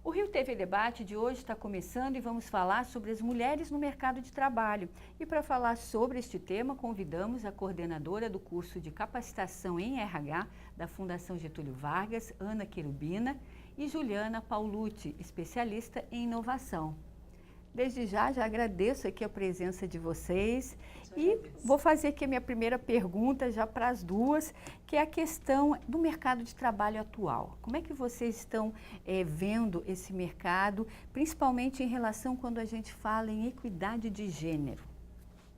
O Rio TV Debate de hoje está começando e vamos falar sobre as mulheres no mercado de trabalho. E para falar sobre este tema, convidamos a coordenadora do curso de capacitação em RH da Fundação Getúlio Vargas, Ana Querubina, e Juliana Paulucci, especialista em inovação. Desde já agradeço aqui a presença de vocês e vou fazer aqui a minha primeira pergunta já para as duas, que é a questão do mercado de trabalho atual. Como é que vocês estão vendo esse mercado, principalmente em relação quando a gente fala em equidade de gênero?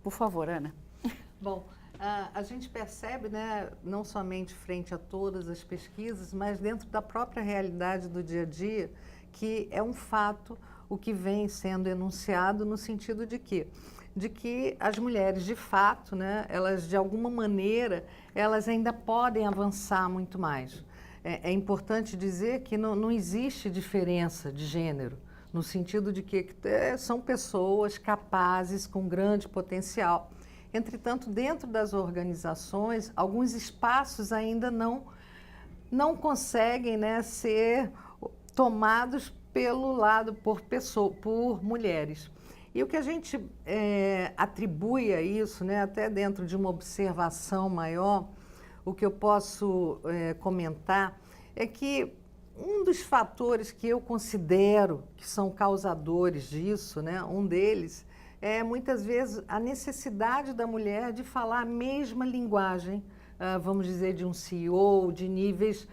Por favor, Ana. Bom, a gente percebe, né, não somente frente a todas as pesquisas, mas dentro da própria realidade do dia a dia, que é um fato o que vem sendo enunciado no sentido de que as mulheres, de fato, né, elas de alguma maneira, elas ainda podem avançar muito mais. É importante dizer que não existe diferença de gênero, no sentido de que são pessoas capazes, com grande potencial. Entretanto, dentro das organizações, alguns espaços ainda não conseguem, né, ser tomados pelo lado por mulheres. E o que a gente atribui a isso, né, até dentro de uma observação maior, o que eu posso comentar é que um dos fatores que eu considero que são causadores disso, né, um deles é muitas vezes a necessidade da mulher de falar a mesma linguagem, vamos dizer, de um CEO, de níveis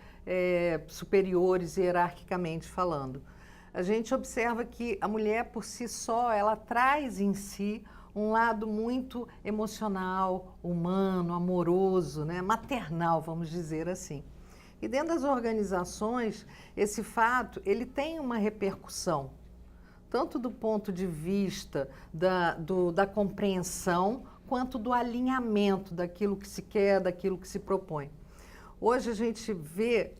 superiores hierarquicamente falando. A gente observa que a mulher por si só, ela traz em si um lado muito emocional, humano, amoroso, né? Maternal, vamos dizer assim. E dentro das organizações, esse fato, ele tem uma repercussão, tanto do ponto de vista da compreensão, quanto do alinhamento daquilo que se quer, daquilo que se propõe. Hoje a gente vê,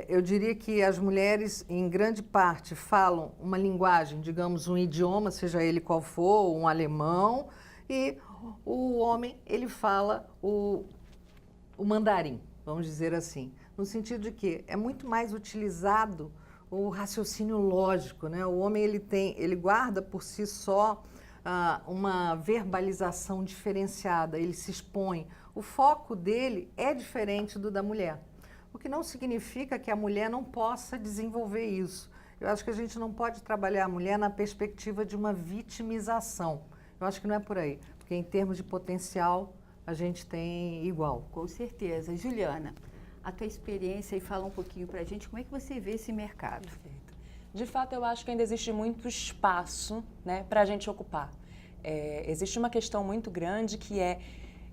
eu diria que as mulheres, em grande parte, falam uma linguagem, digamos, um idioma, seja ele qual for, um alemão, e o homem, ele fala o mandarim, vamos dizer assim, no sentido de que é muito mais utilizado o raciocínio lógico, né? O homem, ele guarda por si só uma verbalização diferenciada, ele se expõe. O foco dele é diferente do da mulher, o que não significa que a mulher não possa desenvolver isso. Eu acho que a gente não pode trabalhar a mulher na perspectiva de uma vitimização. Eu acho que não é por aí, porque em termos de potencial a gente tem igual. Com certeza. Juliana, a tua experiência e fala um pouquinho para a gente como é que você vê esse mercado. Perfeito. De fato, eu acho que ainda existe muito espaço, né, para a gente ocupar. Existe uma questão muito grande que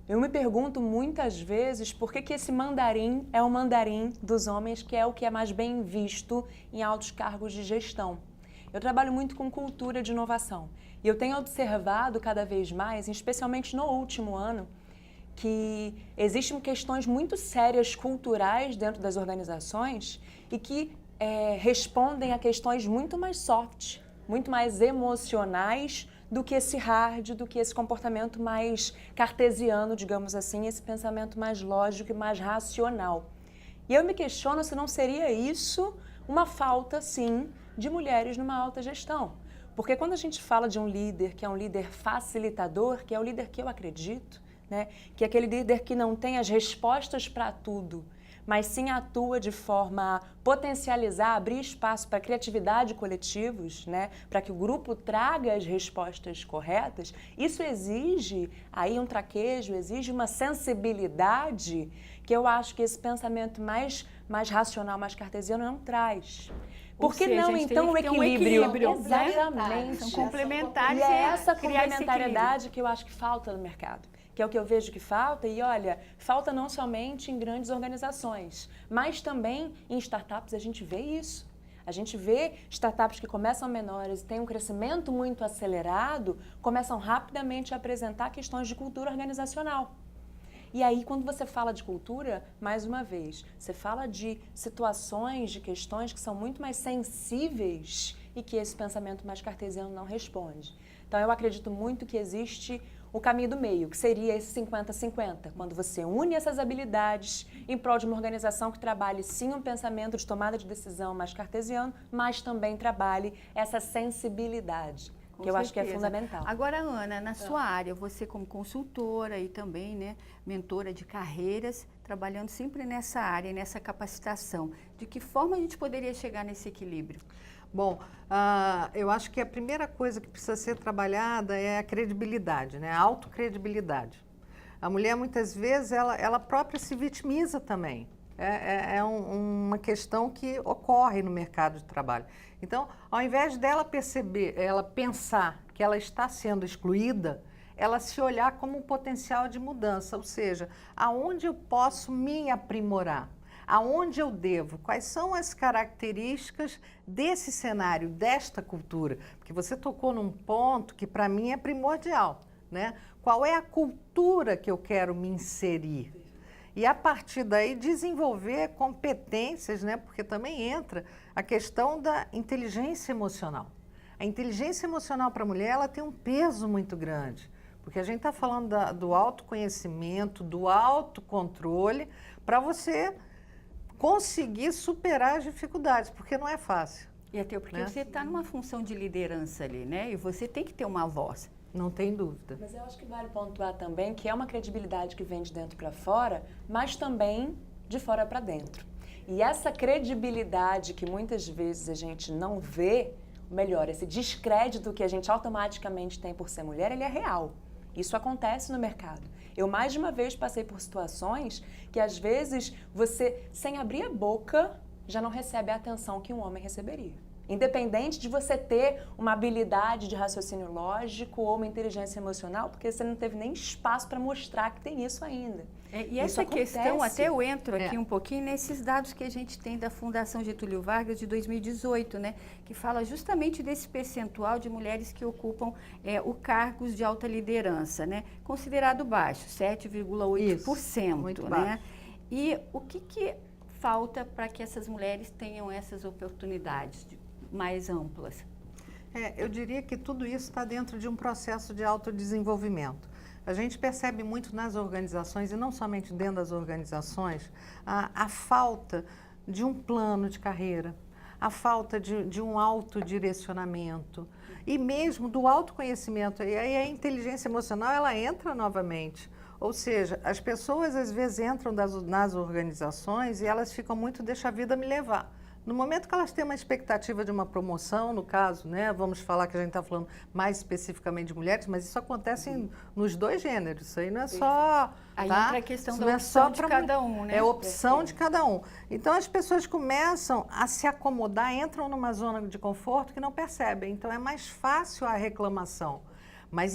eu me pergunto muitas vezes por que esse mandarim é o mandarim dos homens, que é o que é mais bem visto em altos cargos de gestão. Eu trabalho muito com cultura de inovação e eu tenho observado cada vez mais, especialmente no último ano, que existem questões muito sérias culturais dentro das organizações e que respondem a questões muito mais soft, muito mais emocionais do que esse hard, do que esse comportamento mais cartesiano, digamos assim, esse pensamento mais lógico e mais racional. E eu me questiono se não seria isso uma falta, sim, de mulheres numa alta gestão. Porque quando a gente fala de um líder que é um líder facilitador, que é o líder que eu acredito, né, que é aquele líder que não tem as respostas para tudo, mas sim atua de forma a potencializar, abrir espaço para criatividade coletivos, né, para que o grupo traga as respostas corretas, isso exige aí um traquejo, exige uma sensibilidade que eu acho que esse pensamento mais racional, mais cartesiano não traz. Por que não, então, o equilíbrio? Exatamente. São complementares. E é essa complementariedade que eu acho que falta no mercado. Que é o que eu vejo que falta, e olha, falta não somente em grandes organizações, mas também em startups a gente vê isso. A gente vê startups que começam menores e têm um crescimento muito acelerado, começam rapidamente a apresentar questões de cultura organizacional. E aí, quando você fala de cultura, mais uma vez, você fala de situações, de questões que são muito mais sensíveis e que esse pensamento mais cartesiano não responde. Então, eu acredito muito que existe o caminho do meio, que seria esse 50-50, quando você une essas habilidades em prol de uma organização que trabalhe sim um pensamento de tomada de decisão mais cartesiano, mas também trabalhe essa sensibilidade, Com que eu acho que é certeza. fundamental. Agora, Ana, na sua área, você como consultora e também, né, mentora de carreiras, trabalhando sempre nessa área, nessa capacitação, de que forma a gente poderia chegar nesse equilíbrio? Bom, eu acho que a primeira coisa que precisa ser trabalhada é a credibilidade, né? A autocredibilidade. A mulher, muitas vezes, ela própria se vitimiza também. Uma questão que ocorre no mercado de trabalho. Então, ao invés dela perceber, ela pensar que ela está sendo excluída, ela se olhar como um potencial de mudança, ou seja, aonde eu posso me aprimorar? Aonde eu devo? Quais são as características desse cenário, desta cultura? Porque você tocou num ponto que para mim é primordial, né? Qual é a cultura que eu quero me inserir? E a partir daí desenvolver competências, né? Porque também entra a questão da inteligência emocional. A inteligência emocional para a mulher, ela tem um peso muito grande, porque a gente está falando do autoconhecimento, do autocontrole, para você conseguir superar as dificuldades, porque não é fácil. E até porque né? você está numa função de liderança ali, né? E você tem que ter uma voz. Não tem dúvida. Mas eu acho que vale pontuar também que é uma credibilidade que vem de dentro para fora, mas também de fora para dentro. E essa credibilidade que muitas vezes a gente não vê, melhor, esse descrédito que a gente automaticamente tem por ser mulher, ele é real. Isso acontece no mercado. Eu mais de uma vez passei por situações que às vezes você, sem abrir a boca, já não recebe a atenção que um homem receberia. Independente de você ter uma habilidade de raciocínio lógico ou uma inteligência emocional, porque você não teve nem espaço para mostrar que tem isso ainda. E essa questão, até eu entro aqui um pouquinho nesses dados que a gente tem da Fundação Getúlio Vargas de 2018, né, que fala justamente desse percentual de mulheres que ocupam o cargos de alta liderança, né, considerado baixo, 7,8%. Muito né? baixo. E o que falta para que essas mulheres tenham essas oportunidades mais amplas? Eu diria que tudo isso está dentro de um processo de autodesenvolvimento. A gente percebe muito nas organizações, e não somente dentro das organizações, a falta de um plano de carreira, a falta de um autodirecionamento e mesmo do autoconhecimento. E aí a inteligência emocional, ela entra novamente. Ou seja, as pessoas às vezes entram nas organizações e elas ficam muito, deixa a vida me levar. No momento que elas têm uma expectativa de uma promoção, no caso, né, vamos falar que a gente está falando mais especificamente de mulheres, mas isso acontece nos dois gêneros, isso aí não é só... Aí tá? entra a questão Isso da não opção de cada um, né? É opção de cada um. Então as pessoas começam a se acomodar, entram numa zona de conforto que não percebem, então é mais fácil a reclamação. Mas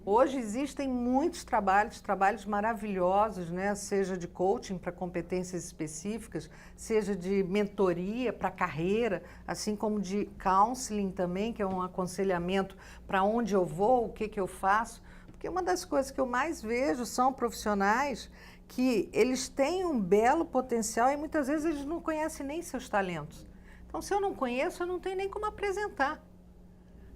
hoje existem muitos trabalhos maravilhosos, né? Seja de coaching para competências específicas, seja de mentoria para carreira, assim como de counseling também, que é um aconselhamento para onde eu vou, o que eu faço. Porque uma das coisas que eu mais vejo são profissionais que eles têm um belo potencial e muitas vezes eles não conhecem nem seus talentos. Então, se eu não conheço, eu não tenho nem como apresentar.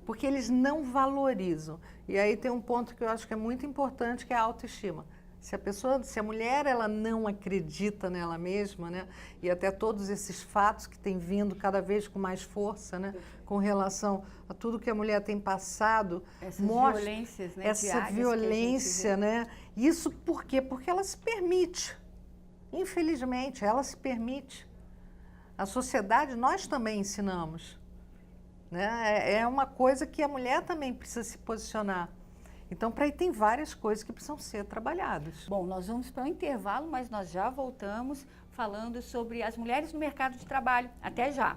Porque eles não valorizam. E aí tem um ponto que eu acho que é muito importante, que é a autoestima. Se a mulher ela não acredita nela mesma, né? E até todos esses fatos que têm vindo cada vez com mais força, né? Com relação a tudo que a mulher tem passado, essas violências, né? Essa violência, né? Isso por quê? Porque ela se permite. Infelizmente, ela se permite. A sociedade, nós também ensinamos. Né? É uma coisa que a mulher também precisa se posicionar. Então, para aí tem várias coisas que precisam ser trabalhadas. Bom, nós vamos para o intervalo, mas nós já voltamos falando sobre as mulheres no mercado de trabalho. Até já!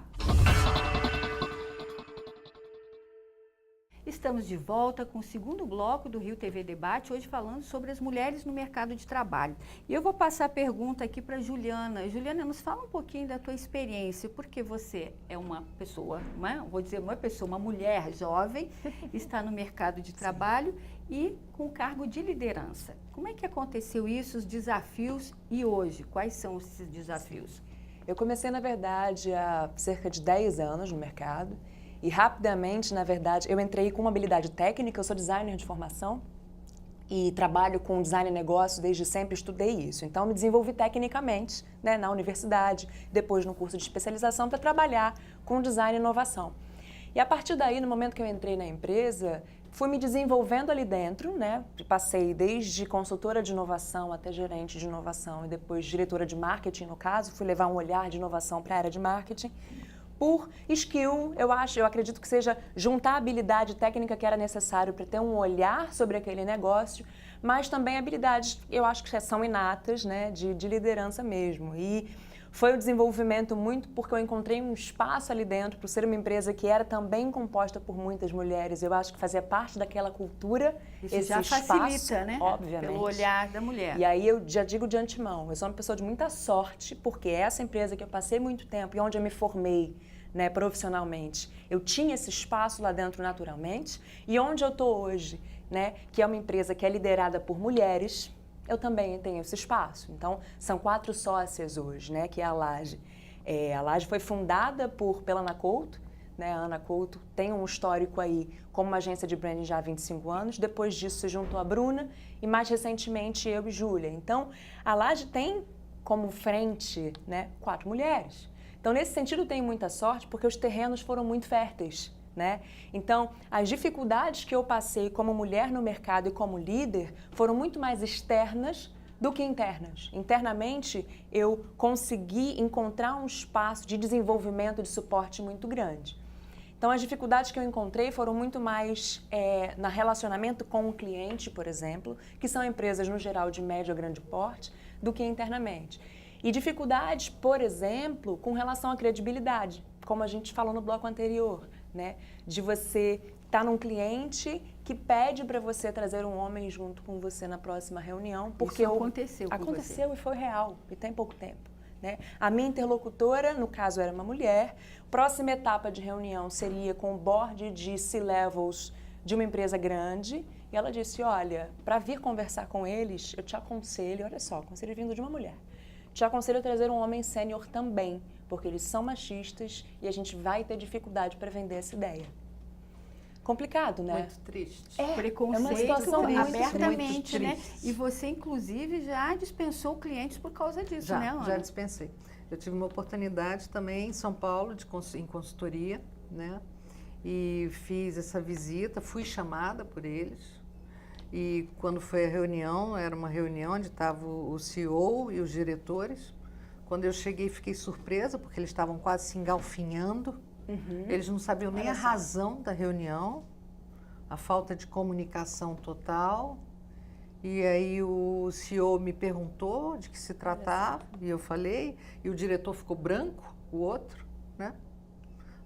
Estamos de volta com o segundo bloco do Rio TV Debate, hoje falando sobre as mulheres no mercado de trabalho. E eu vou passar a pergunta aqui para a Juliana. Juliana, nos fala um pouquinho da tua experiência, porque você é uma pessoa, uma mulher jovem, está no mercado de trabalho e com cargo de liderança. Como é que aconteceu isso, os desafios e hoje? Quais são esses desafios? Eu comecei, na verdade, há cerca de 10 anos no mercado. E rapidamente, na verdade, eu entrei com uma habilidade técnica, eu sou designer de formação, e trabalho com design e negócio desde sempre, estudei isso. Então, me desenvolvi tecnicamente, né, na universidade, depois no curso de especialização para trabalhar com design e inovação. E a partir daí, no momento que eu entrei na empresa, fui me desenvolvendo ali dentro, né? Passei desde consultora de inovação até gerente de inovação e depois diretora de marketing, no caso, fui levar um olhar de inovação para a área de marketing. Por skill, eu acredito que seja juntar a habilidade técnica que era necessário para ter um olhar sobre aquele negócio, mas também habilidades, eu acho que são inatas, né, de liderança mesmo. E foi o desenvolvimento muito porque eu encontrei um espaço ali dentro, por ser uma empresa que era também composta por muitas mulheres. Eu acho que fazia parte daquela cultura, Isso esse já espaço, facilita, né? obviamente. Pelo olhar da mulher. E aí eu já digo de antemão, eu sou uma pessoa de muita sorte, porque essa empresa que eu passei muito tempo e onde eu me formei, né, profissionalmente, eu tinha esse espaço lá dentro naturalmente, e onde eu estou hoje, né, que é uma empresa que é liderada por mulheres, eu também tenho esse espaço. Então, são 4 sócias hoje, né, que é a Laje. A Laje foi fundada pela Ana Couto, né, a Ana Couto tem um histórico aí como uma agência de branding já há 25 anos, depois disso se juntou a Bruna e mais recentemente eu e Júlia. Então, a Laje tem como frente, né, 4 mulheres. Então, nesse sentido, eu tenho muita sorte porque os terrenos foram muito férteis, né? Então, as dificuldades que eu passei como mulher no mercado e como líder foram muito mais externas do que internas. Internamente, eu consegui encontrar um espaço de desenvolvimento, de suporte muito grande. Então, as dificuldades que eu encontrei foram muito mais no relacionamento com o cliente, por exemplo, que são empresas, no geral, de médio a grande porte, do que internamente. E dificuldades, por exemplo, com relação à credibilidade, como a gente falou no bloco anterior, né? De você estar num cliente que pede para você trazer um homem junto com você na próxima reunião, porque isso aconteceu com aconteceu você. E foi real, e tem pouco tempo, né? A minha interlocutora, no caso, era uma mulher. Próxima etapa de reunião seria com o board de C-levels de uma empresa grande, e ela disse, olha, para vir conversar com eles, eu te aconselho, olha só, conselho vindo de uma mulher, te aconselho a trazer um homem sênior também, porque eles são machistas e a gente vai ter dificuldade para vender essa ideia. Complicado, né? Muito triste. Preconceito, uma situação muito abertamente, né? triste. E você, inclusive, já dispensou clientes por causa disso, né, Ana? Já dispensei. Eu tive uma oportunidade também em São Paulo, em consultoria, né? E fiz essa visita, fui chamada por eles. E quando foi a reunião, era uma reunião onde estava o CEO e os diretores. Quando eu cheguei, fiquei surpresa, porque eles estavam quase se engalfinhando. Eles não sabiam nem a razão da reunião, a falta de comunicação total. E aí o CEO me perguntou de que se tratava, e eu falei, e o diretor ficou branco, o outro, né?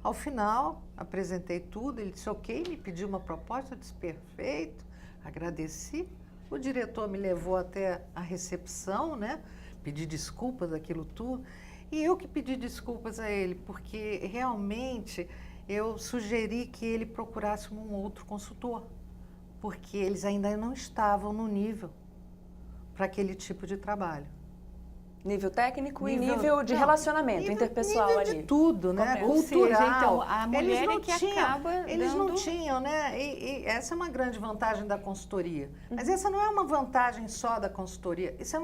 Ao final, apresentei tudo, ele disse ok, me pediu uma proposta, eu disse perfeito, agradeci. O diretor me levou até a recepção, né? Pedi desculpas daquilo tudo. E eu que pedi desculpas a ele, porque realmente eu sugeri que ele procurasse um outro consultor, porque eles ainda não estavam no nível para aquele tipo de trabalho. Nível técnico e nível de relacionamento interpessoal nível ali. de tudo, né? Ou Cultural. seja, então, a mulher eles não é que tinham, acaba eles não dando... tinham, né? E essa é uma grande vantagem da consultoria. Mas essa não é uma vantagem só da consultoria. Isso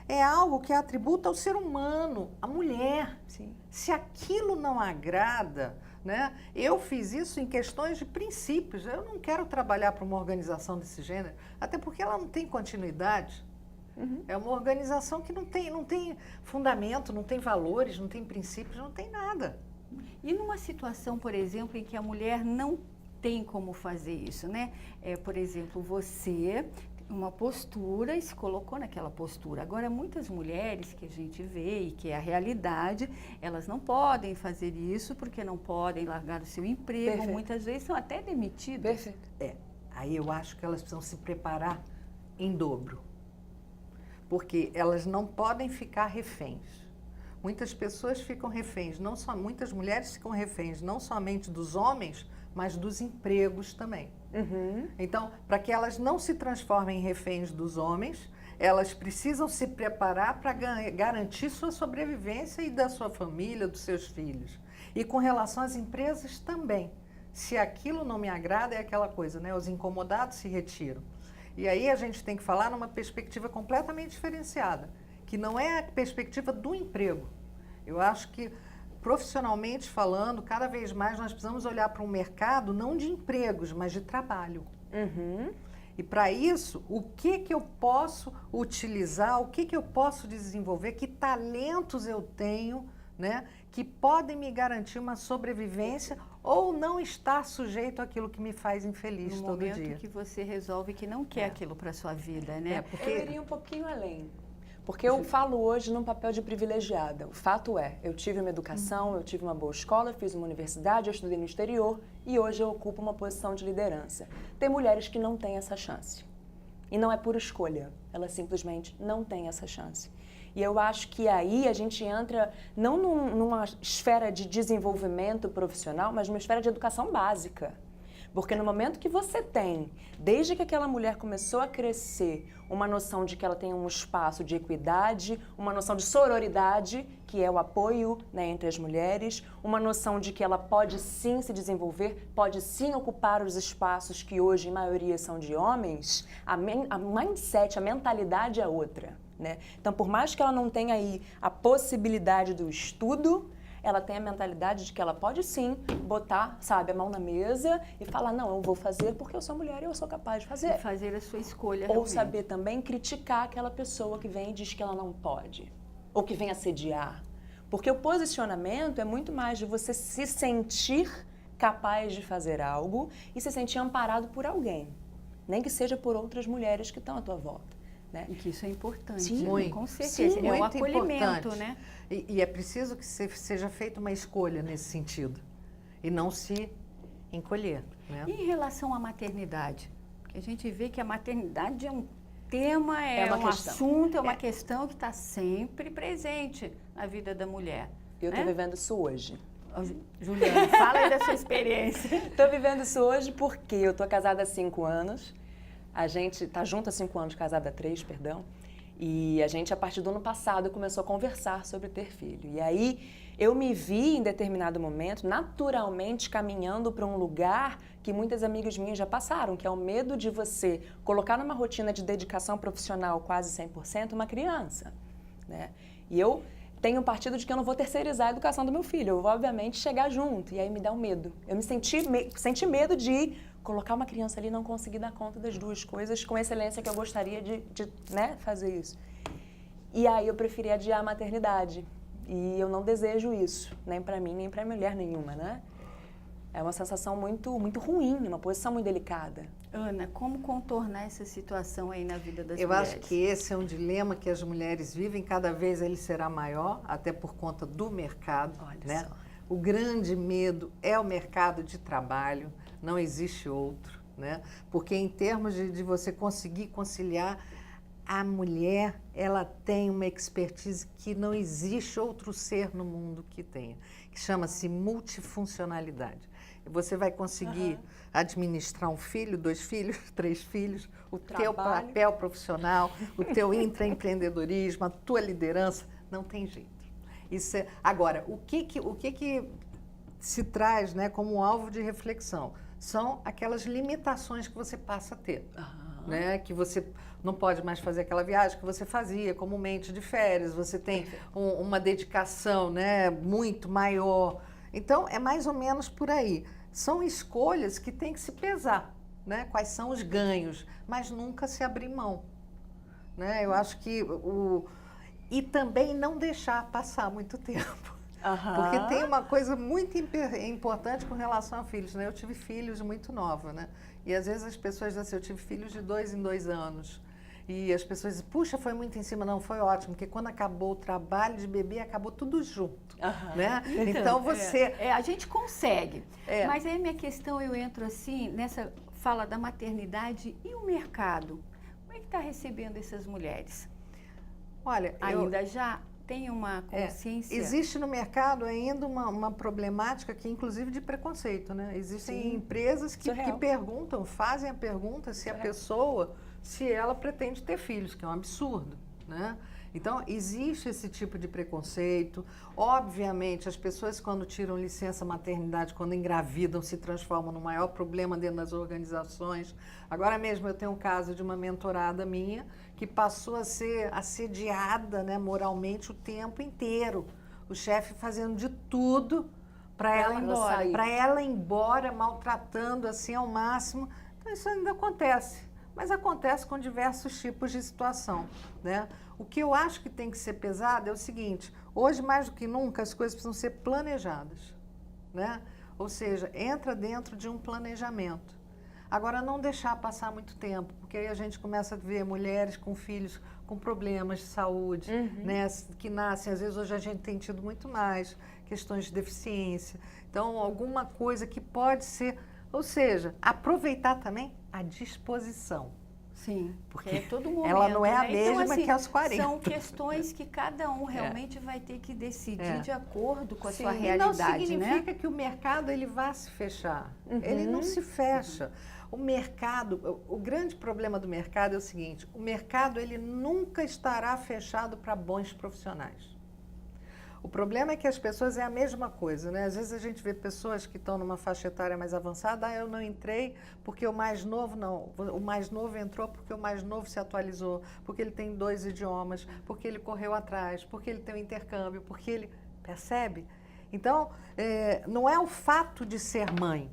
é algo que é atributo ao ser humano, à mulher. Sim. Se aquilo não agrada, né? Eu fiz isso em questões de princípios. Eu não quero trabalhar para uma organização desse gênero, até porque ela não tem continuidade. É uma organização que não tem fundamento, não tem valores, não tem princípios, não tem nada. E numa situação, por exemplo, em que a mulher não tem como fazer isso, né? Por exemplo, você, uma postura e se colocou naquela postura. Agora, muitas mulheres que a gente vê e que é a realidade, elas não podem fazer isso porque não podem largar o seu emprego, Perfeito. Muitas vezes são até demitidas. Perfeito. Aí eu acho que elas precisam se preparar em dobro. Porque elas não podem ficar reféns. Muitas pessoas ficam reféns, muitas mulheres ficam reféns, não somente dos homens, mas dos empregos também. Então, para que elas não se transformem em reféns dos homens, elas precisam se preparar para garantir sua sobrevivência e da sua família, dos seus filhos. E com relação às empresas também. Se aquilo não me agrada, é aquela coisa, né? Os incomodados se retiram. E aí a gente tem que falar numa perspectiva completamente diferenciada, que não é a perspectiva do emprego. Eu acho que, profissionalmente falando, cada vez mais nós precisamos olhar para um mercado não de empregos, mas de trabalho. Uhum. E para isso, o que eu posso utilizar, o que eu posso desenvolver, que talentos eu tenho, né, que podem me garantir uma sobrevivência ou não estar sujeito àquilo que me faz infeliz no todo dia. momento que você resolve que não quer aquilo para sua vida, né? Eu iria um pouquinho além. Porque eu falo hoje num papel de privilegiada. O fato é, eu tive uma educação, eu tive uma boa escola, fiz uma universidade, eu estudei no exterior e hoje eu ocupo uma posição de liderança. Tem mulheres que não têm essa chance. E não é por escolha, elas simplesmente não têm essa chance. E eu acho que aí a gente entra não numa esfera de desenvolvimento profissional, mas numa esfera de educação básica. Porque no momento que você tem, desde que aquela mulher começou a crescer, uma noção de que ela tem um espaço de equidade, uma noção de sororidade, que é o apoio, né, entre as mulheres, uma noção de que ela pode sim se desenvolver, pode sim ocupar os espaços que hoje, em maioria, são de homens, a mindset, a mentalidade é outra, né? Então, por mais que ela não tenha aí a possibilidade do estudo, ela tem a mentalidade de que ela pode sim botar, sabe, a mão na mesa e falar, não, eu vou fazer porque eu sou mulher e eu sou capaz de fazer. E fazer a sua escolha Ou realmente. saber também criticar aquela pessoa que vem e diz que ela não pode. Ou que vem assediar. Porque o posicionamento é muito mais de você se sentir capaz de fazer algo e se sentir amparado por alguém. Nem que seja por outras mulheres que estão à tua volta. Né? E que isso é importante, Sim, né? Com certeza. Sim, é o muito acolhimento, importante. né? E é preciso que seja feita uma escolha nesse sentido. E não se encolher. Né? E em relação à maternidade? Porque a gente vê que a maternidade é um tema, é uma um questão. assunto, é uma questão que está sempre presente na vida da mulher. Eu estou né? vivendo isso hoje. Juliana, fala aí da sua experiência. Estou vivendo isso hoje porque eu estou casada há 5 anos. A gente está junto há 5 anos, casada há 3, perdão. E a gente, a partir do ano passado, começou a conversar sobre ter filho. E aí, eu me vi, em determinado momento, naturalmente caminhando para um lugar que muitas amigas minhas já passaram, que é o medo de você colocar numa rotina de dedicação profissional quase 100% uma criança, né? E eu tenho partido de que eu não vou terceirizar a educação do meu filho. Eu vou, obviamente, chegar junto. E aí me dá um medo. Eu me senti medo de colocar uma criança ali e não conseguir dar conta das duas coisas com a excelência que eu gostaria de né, fazer isso. E aí eu preferi adiar a maternidade. E eu não desejo isso, nem para mim, nem para mulher nenhuma, né? É uma sensação muito, muito ruim, uma posição muito delicada. Ana, como contornar essa situação aí na vida das Eu mulheres? acho que esse é um dilema que as mulheres vivem, cada vez ele será maior, até por conta do mercado. Olha né? só. O grande medo é o mercado de trabalho, não existe outro. Né? Porque em termos de você conseguir conciliar, a mulher ela tem uma expertise que não existe outro ser no mundo que tenha, que chama-se multifuncionalidade. Você vai conseguir administrar um filho, 2 filhos, 3 filhos, o teu papel profissional, o teu intraempreendedorismo, a tua liderança, não tem jeito. Isso é... Agora, o que se traz, né, como alvo de reflexão? São aquelas limitações que você passa a ter. Né? Que você não pode mais fazer aquela viagem que você fazia comumente de férias, você tem uma dedicação, né, muito maior. Então, é mais ou menos por aí. São escolhas que tem que se pesar, né? Quais são os ganhos, mas nunca se abrir mão. Né? Eu acho que e também não deixar passar muito tempo. Porque tem uma coisa muito importante com relação a filhos. Né? Eu tive filhos muito nova, né? E às vezes as pessoas dizem assim, eu tive filhos de 2 em 2 anos. E as pessoas dizem, puxa, foi muito em cima. Não, foi ótimo, porque quando acabou o trabalho de bebê, acabou tudo junto. Né? Então você... a gente consegue. Mas aí minha questão, eu entro assim, nessa fala da maternidade e o mercado. Como é que está recebendo essas mulheres? Olha, ainda já tem uma consciência... Existe no mercado ainda uma problemática que, inclusive, de preconceito, né? Existem empresas que perguntam, fazem a pergunta se a pessoa, se ela pretende ter filhos, que é um absurdo, né? Então, existe esse tipo de preconceito. Obviamente, as pessoas, quando tiram licença maternidade, quando engravidam, se transformam no maior problema dentro das organizações. Agora mesmo, eu tenho um caso de uma mentorada minha que passou a ser assediada, né, moralmente o tempo inteiro. O chefe fazendo de tudo para ela ir embora, maltratando assim ao máximo. Então, isso ainda acontece. Mas acontece com diversos tipos de situação, né? O que eu acho que tem que ser pesado é o seguinte: hoje, mais do que nunca, as coisas precisam ser planejadas, né? Ou seja, entra dentro de um planejamento. Agora, não deixar passar muito tempo, porque aí a gente começa a ver mulheres com filhos com problemas de saúde, né? Que nascem, às vezes hoje a gente tem tido muito mais questões de deficiência. Então, alguma coisa que pode ser, ou seja, aproveitar também a disposição. Sim, porque é todo momento, ela não é a né? mesma então, assim, que aos 40. São questões que cada um realmente vai ter que decidir de acordo com a sua E realidade, não significa né? que o mercado ele vá se fechar. Ele não se fecha. O mercado, o grande problema do mercado é o seguinte: o mercado ele nunca estará fechado para bons profissionais. O problema é que as pessoas é a mesma coisa, né? Às vezes a gente vê pessoas que estão numa faixa etária mais avançada, eu não entrei porque o mais novo não, o mais novo entrou porque o mais novo se atualizou, porque ele tem 2 idiomas, porque ele correu atrás, porque ele tem um intercâmbio, porque ele... Percebe? Então, não é o fato de ser mãe.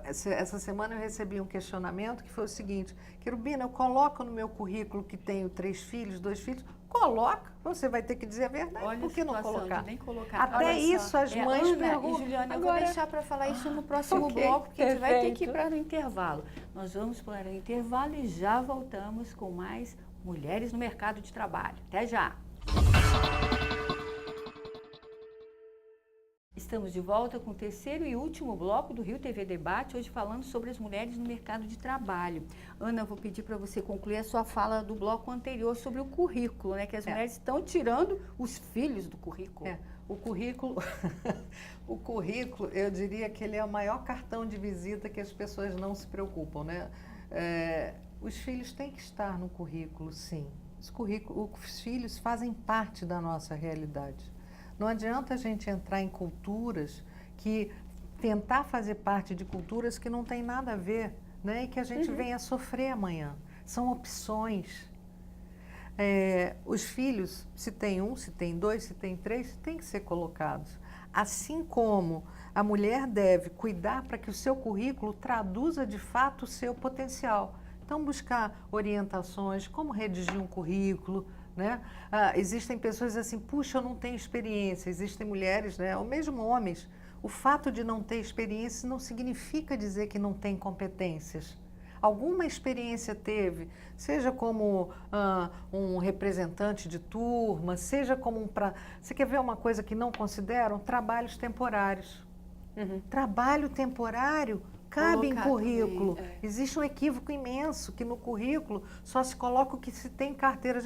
Essa semana eu recebi um questionamento que foi o seguinte: Querubina, eu coloco no meu currículo que tenho 3 filhos, 2 filhos, coloca, você vai ter que dizer a verdade. Olha, por que não colocar? Nem colocar. Até isso as mães Ana perguntam. e Juliana, eu Agora... vou deixar para falar isso no próximo bloco, porque a gente vai ter que ir para o intervalo. Nós vamos para o intervalo e já voltamos com mais Mulheres no Mercado de Trabalho. Até já! Estamos de volta com o terceiro e último bloco do Rio TV Debate, hoje falando sobre as mulheres no mercado de trabalho. Ana, eu vou pedir para você concluir a sua fala do bloco anterior sobre o currículo, né? Que as mulheres estão tirando os filhos do currículo. O currículo, o currículo, eu diria que ele é o maior cartão de visita que as pessoas não se preocupam, né? Os filhos têm que estar no currículo, sim. Os filhos fazem parte da nossa realidade. Não adianta a gente entrar em culturas tentar fazer parte de culturas que não tem nada a ver, né? E que a gente venha sofrer amanhã. São opções. Os filhos, se tem 1, se tem 2, se tem 3, têm que ser colocados. Assim como a mulher deve cuidar para que o seu currículo traduza de fato o seu potencial. Então, buscar orientações, como redigir um currículo, né? Existem pessoas assim, puxa, eu não tenho experiência. Existem mulheres, né? Ou mesmo homens. O fato de não ter experiência não significa dizer que não tem competências. Alguma experiência teve, seja como um representante de turma, seja como Você quer ver uma coisa que não consideram? Trabalhos temporários. Trabalho temporário cabe em currículo. Existe um equívoco imenso que no currículo só se coloca o que se tem carteira.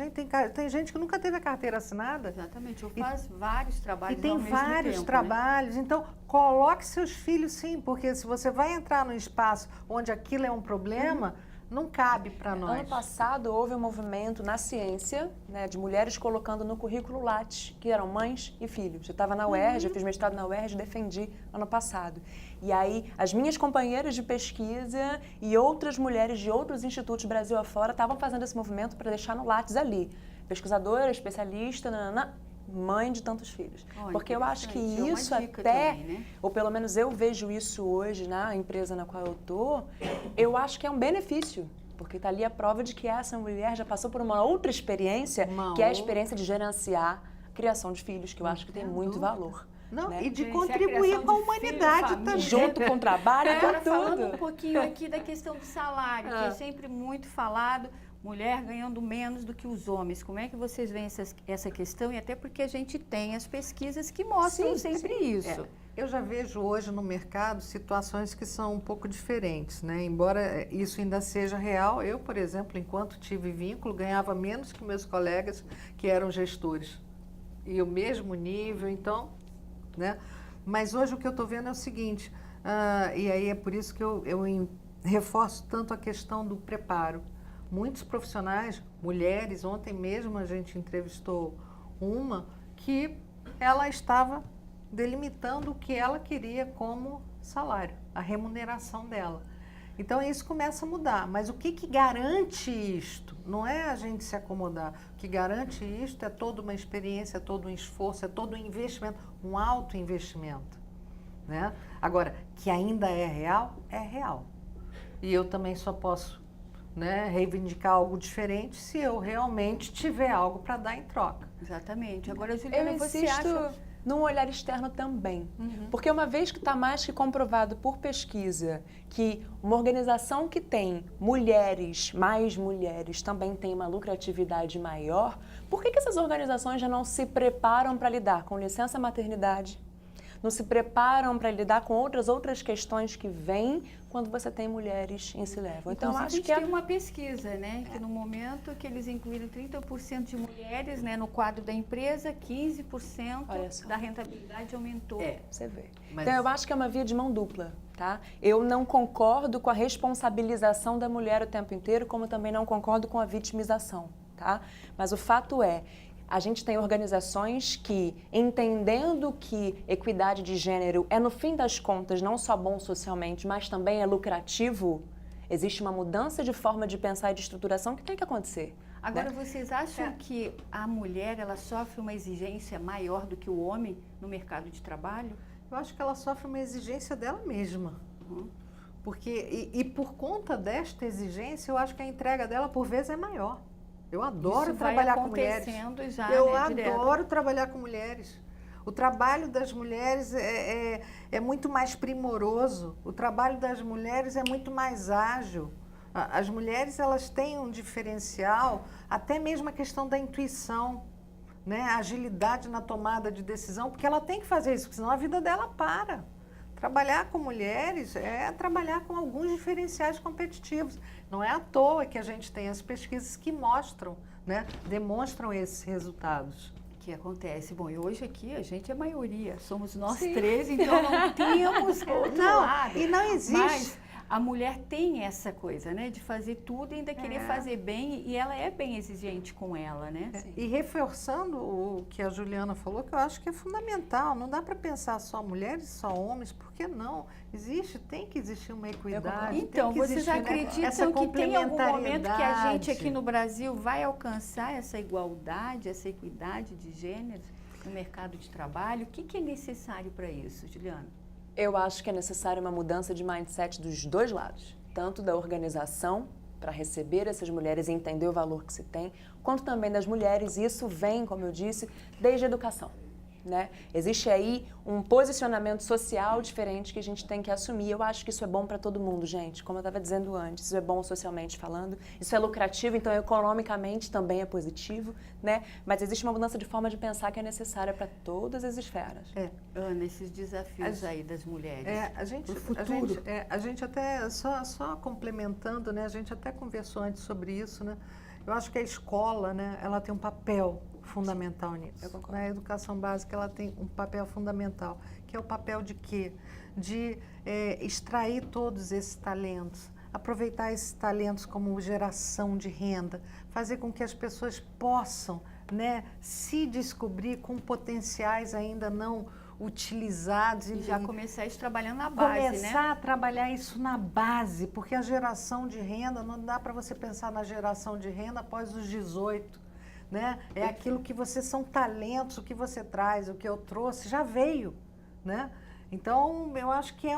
Tem gente que nunca teve a carteira assinada. Exatamente, ou faz vários trabalhos e tem ao mesmo vários tempo, trabalhos. Né? Então, coloque seus filhos sim, porque se você vai entrar num espaço onde aquilo é um problema, não cabe para nós. Ano passado houve um movimento na ciência, né, de mulheres colocando no currículo Lattes, que eram mães e filhos. Eu estava na UERJ, eu fiz mestrado na UERJ, defendi ano passado. E aí, as minhas companheiras de pesquisa e outras mulheres de outros institutos Brasil afora estavam fazendo esse movimento para deixar no Lattes ali. Pesquisadora, especialista, mãe de tantos filhos. Olha, porque eu acho que isso até, também, né? ou pelo menos eu vejo isso hoje na empresa na qual eu tô, eu acho que é um benefício. Porque está ali a prova de que essa mulher já passou por uma outra experiência, que é a experiência de gerenciar a criação de filhos, que eu acho que tem muito valor. Não, né? e de contribuir com a humanidade também. Junto com o trabalho, Agora, com tudo. falando um pouquinho aqui da questão do salário, que é sempre muito falado, mulher ganhando menos do que os homens. Como é que vocês veem essa questão? E até porque a gente tem as pesquisas que mostram sempre isso. Eu já vejo hoje no mercado situações que são um pouco diferentes, né? Embora isso ainda seja real, eu, por exemplo, enquanto tive vínculo, ganhava menos que meus colegas que eram gestores. E o mesmo nível, então, né? Mas hoje o que eu estou vendo é o seguinte, e aí é por isso que eu reforço tanto a questão do preparo. muitos profissionais, mulheres, ontem mesmo a gente entrevistou uma que ela estava delimitando o que ela queria como salário, a remuneração dela. Então isso começa a mudar, mas o que garante isto? Não é a gente se acomodar. O que garante isto é toda uma experiência, é todo um esforço, é todo um investimento, um alto investimento, né? Agora, que ainda é real, é real. E eu também só posso, né, reivindicar algo diferente se eu realmente tiver algo para dar em troca. Exatamente. Agora, Juliana, Eu você insisto acha... num olhar externo também. Porque uma vez que está mais que comprovado por pesquisa que uma organização que tem mulheres, mais mulheres, também tem uma lucratividade maior, por que essas organizações já não se preparam para lidar com licença maternidade? Não se preparam para lidar com outras questões que vêm quando você tem mulheres em se levam. Então, Inclusive, acho a gente que tem uma pesquisa, né, que no momento que eles incluíram 30% de mulheres, né, no quadro da empresa, 15% da rentabilidade aumentou. Você vê. Mas... Então, eu acho que é uma via de mão dupla, tá? Eu não concordo com a responsabilização da mulher o tempo inteiro, como também não concordo com a vitimização, tá? Mas o fato é, a gente tem organizações que, entendendo que equidade de gênero é, no fim das contas, não só bom socialmente, mas também é lucrativo, existe uma mudança de forma de pensar e de estruturação que tem que acontecer. Agora, vocês acham que a mulher ela sofre uma exigência maior do que o homem no mercado de trabalho? Eu acho que ela sofre uma exigência dela mesma. Porque, e por conta desta exigência, eu acho que a entrega dela, por vezes, é maior. Eu adoro trabalhar com mulheres. Já, eu né, adoro trabalhar com mulheres. O trabalho das mulheres é muito mais primoroso. O trabalho das mulheres é muito mais ágil. As mulheres, elas têm um diferencial, até mesmo a questão da intuição, né? A agilidade na tomada de decisão, porque ela tem que fazer isso, porque senão a vida dela para. Trabalhar com mulheres é trabalhar com alguns diferenciais competitivos. Não é à toa que a gente tem as pesquisas que mostram, né, demonstram esses resultados. Que acontece. Bom, e hoje aqui a gente é maioria, somos nós três, então não temos outro lado. E não existe... Mas a mulher tem essa coisa, né, de fazer tudo e ainda querer fazer bem, e ela é bem exigente com ela, né? E reforçando o que a Juliana falou, que eu acho que é fundamental, não dá para pensar só mulheres, só homens, por que não? Tem que existir uma equidade. Então, vocês acreditam que tem algum momento que a gente aqui no Brasil vai alcançar essa igualdade, essa equidade de gêneros no mercado de trabalho? O que é necessário para isso, Juliana? Eu acho que é necessária uma mudança de mindset dos dois lados, tanto da organização para receber essas mulheres e entender o valor que se tem, quanto também das mulheres. E isso vem, como eu disse, desde a educação, né? Existe aí um posicionamento social diferente que a gente tem que assumir. Eu acho que isso é bom para todo mundo, gente. Como eu estava dizendo antes, isso é bom socialmente falando, isso é lucrativo, então economicamente também é positivo, né? Mas existe uma mudança de forma de pensar que é necessária para todas as esferas. Ana, esses desafios aí das mulheres, o futuro. A gente até, só complementando, né? A gente até conversou antes sobre isso, né? Eu acho que a escola, né? Ela tem um papel fundamental nisso. A educação básica ela tem um papel fundamental, que é o papel de quê? De extrair todos esses talentos, aproveitar esses talentos como geração de renda, fazer com que as pessoas possam, né, se descobrir com potenciais ainda não utilizados. E já começar isso trabalhando na base, começar a trabalhar isso na base, porque a geração de renda, não dá para você pensar na geração de renda após os 18, né? É aquilo que são talentos, o que você traz, o que eu trouxe, já veio, né? Então, eu acho que é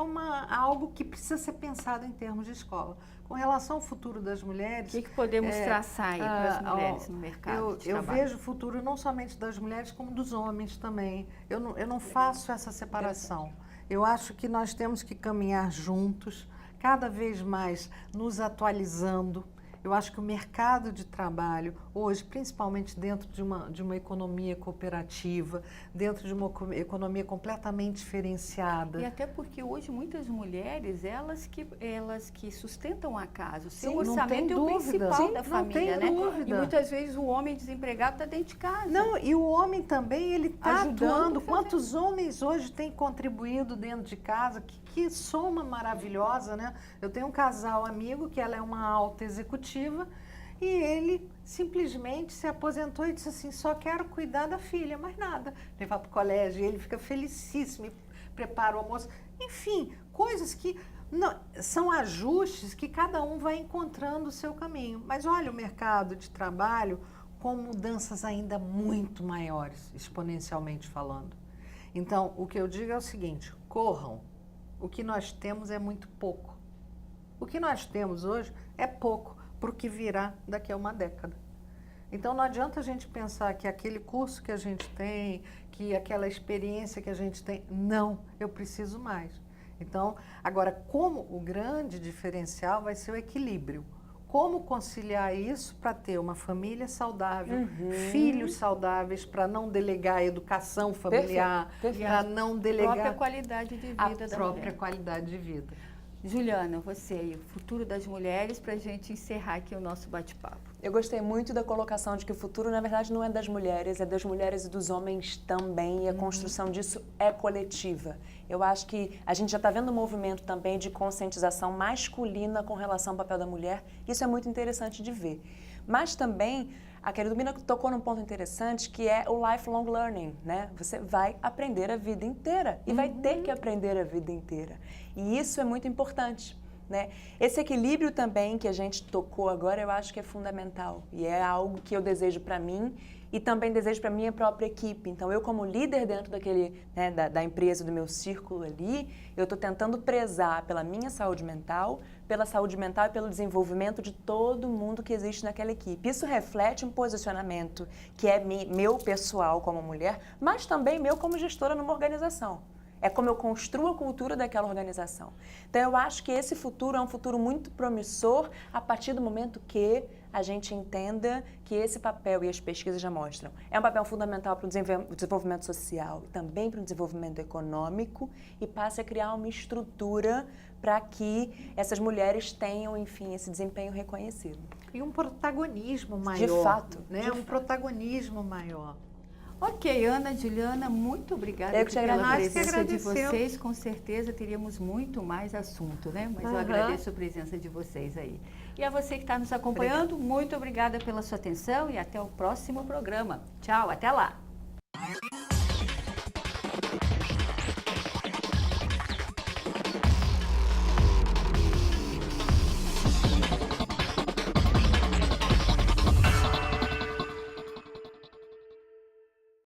algo que precisa ser pensado em termos de escola. Com relação ao futuro das mulheres... O que podemos traçar aí para as mulheres no mercado de trabalho? Eu vejo o futuro não somente das mulheres, como dos homens também. Eu não faço essa separação. Eu acho que nós temos que caminhar juntos, cada vez mais nos atualizando. Eu acho que o mercado de trabalho, hoje, principalmente dentro de uma economia cooperativa, dentro de uma economia completamente diferenciada. E até porque hoje muitas mulheres, elas que sustentam a casa. O seu orçamento é o principal da família, né? E muitas vezes o homem desempregado está dentro de casa. Não, e o homem também, ele está atuando. Quantos homens hoje têm contribuído dentro de casa? Que soma maravilhosa, né? Eu tenho um casal amigo que ela é uma alta executiva E ele simplesmente se aposentou e disse assim, só quero cuidar da filha, mais nada. Levar para o colégio, e ele fica felicíssimo, prepara o almoço. Enfim, coisas que são ajustes que cada um vai encontrando o seu caminho. Mas olha o mercado de trabalho com mudanças ainda muito maiores, exponencialmente falando. Então, o que eu digo é o seguinte, corram. O que nós temos é muito pouco. O que nós temos hoje é pouco para o que virá daqui a uma década. Então, não adianta a gente pensar que aquele curso que a gente tem, que aquela experiência que a gente tem, não, eu preciso mais. Então, agora, como o grande diferencial vai ser o equilíbrio. Como conciliar isso para ter uma família saudável, filhos saudáveis, para não delegar a educação familiar, para não delegar a própria qualidade de vida a própria qualidade de vida. Juliana, você e o futuro das mulheres, para a gente encerrar aqui o nosso bate-papo. Eu gostei muito da colocação de que o futuro, na verdade, não é das mulheres e dos homens também, e a construção disso é coletiva. Eu acho que a gente já está vendo um movimento também de conscientização masculina com relação ao papel da mulher, isso é muito interessante de ver. Mas também, a querida Mina tocou num ponto interessante, que é o lifelong learning, né? Você vai aprender a vida inteira e vai ter que aprender a vida inteira. E isso é muito importante, né? Esse equilíbrio também que a gente tocou agora, eu acho que é fundamental. E é algo que eu desejo para mim e também desejo para a minha própria equipe. Então, eu como líder dentro daquele, né, da empresa, do meu círculo ali, eu estou tentando prezar pela minha saúde mental e pelo desenvolvimento de todo mundo que existe naquela equipe. Isso reflete um posicionamento que é meu pessoal como mulher, mas também meu como gestora numa organização. É como eu construo a cultura daquela organização. Então, eu acho que esse futuro é um futuro muito promissor a partir do momento que a gente entenda que esse papel, e as pesquisas já mostram, é um papel fundamental para o desenvolvimento social e também para o desenvolvimento econômico e passe a criar uma estrutura para que essas mulheres tenham, enfim, esse desempenho reconhecido. E um protagonismo maior. De fato. Né? De um protagonismo maior. Ok, Ana, Juliana, muito obrigada Eu que te pela agradeço. presença de vocês. Com certeza teríamos muito mais assunto, né? Mas eu agradeço a presença de vocês aí. E a você que está nos acompanhando, muito obrigada pela sua atenção e até o próximo programa. Tchau, até lá!